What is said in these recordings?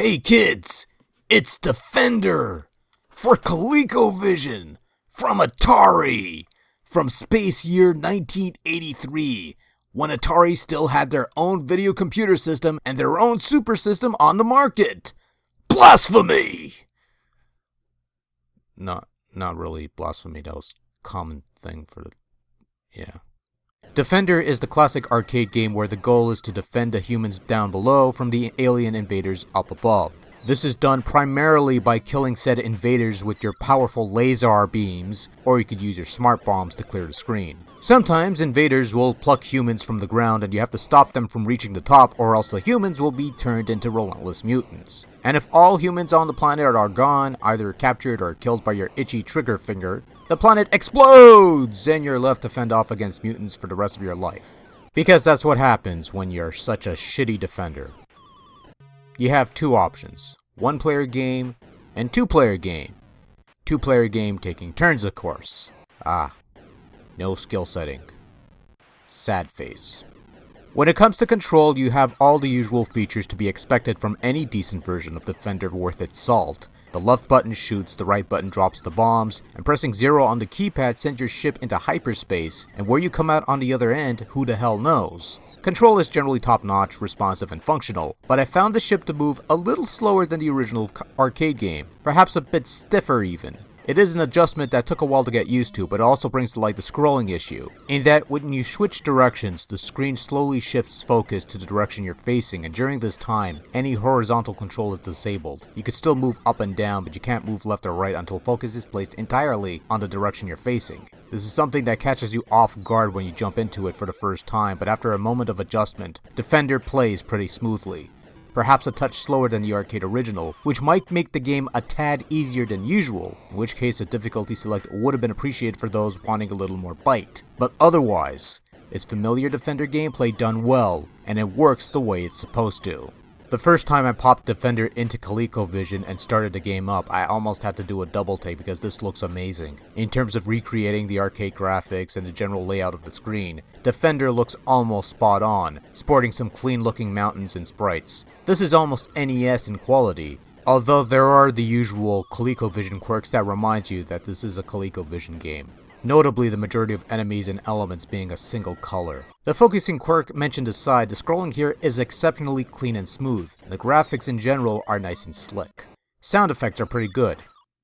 Hey kids, it's Defender for Colecovision from Atari from space year 1983 when Atari still had their own video computer system and their own super system on the market. Blasphemy! Not really blasphemy, that was a common thing for the... yeah. Defender is the classic arcade game where the goal is to defend the humans down below from the alien invaders up above. This is done primarily by killing said invaders with your powerful laser beams, or you could use your smart bombs to clear the screen. Sometimes invaders will pluck humans from the ground and you have to stop them from reaching the top, or else the humans will be turned into relentless mutants. And if all humans on the planet are gone, either captured or killed by your itchy trigger finger, the planet explodes and you're left to fend off against mutants for the rest of your life. Because that's what happens when you're such a shitty defender. You have two options, one-player game and two-player game. Two-player game taking turns, of course. No skill setting. Sad face. When it comes to control, you have all the usual features to be expected from any decent version of Defender worth its salt. The left button shoots, the right button drops the bombs, and pressing 0 on the keypad sends your ship into hyperspace, and where you come out on the other end, who the hell knows? Control is generally top-notch, responsive, and functional, but I found the ship to move a little slower than the original arcade game, perhaps a bit stiffer even. It is an adjustment that took a while to get used to, but it also brings to light the scrolling issue, in that when you switch directions, the screen slowly shifts focus to the direction you're facing, and during this time, any horizontal control is disabled. You can still move up and down, but you can't move left or right until focus is placed entirely on the direction you're facing. This is something that catches you off guard when you jump into it for the first time, but after a moment of adjustment, Defender plays pretty smoothly. Perhaps a touch slower than the arcade original, which might make the game a tad easier than usual, in which case a difficulty select would have been appreciated for those wanting a little more bite. But otherwise, it's familiar Defender gameplay done well, and it works the way it's supposed to. The first time I popped Defender into Colecovision and started the game up, I almost had to do a double take because this looks amazing. In terms of recreating the arcade graphics and the general layout of the screen, Defender looks almost spot on, sporting some clean looking mountains and sprites. This is almost NES in quality, although there are the usual Colecovision quirks that remind you that this is a Colecovision game. Notably the majority of enemies and elements being a single color. The focusing quirk mentioned aside, the scrolling here is exceptionally clean and smooth. The graphics in general are nice and slick. Sound effects are pretty good.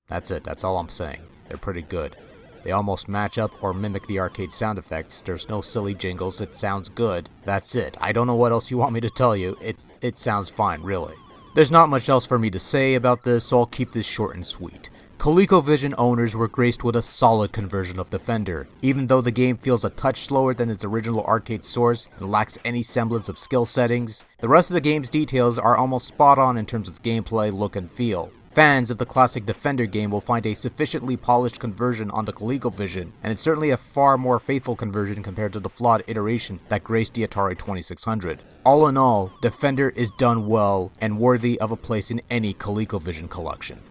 That's it, that's all I'm saying. They're pretty good. They almost match up or mimic the arcade sound effects. There's no silly jingles, it sounds good. That's it. I don't know what else you want me to tell you. It sounds fine, really. There's not much else for me to say about this, so I'll keep this short and sweet. Colecovision owners were graced with a solid conversion of Defender. Even though the game feels a touch slower than its original arcade source and lacks any semblance of skill settings, the rest of the game's details are almost spot on in terms of gameplay, look, and feel. Fans of the classic Defender game will find a sufficiently polished conversion on the Colecovision, and it's certainly a far more faithful conversion compared to the flawed iteration that graced the Atari 2600. All in all, Defender is done well and worthy of a place in any Colecovision collection.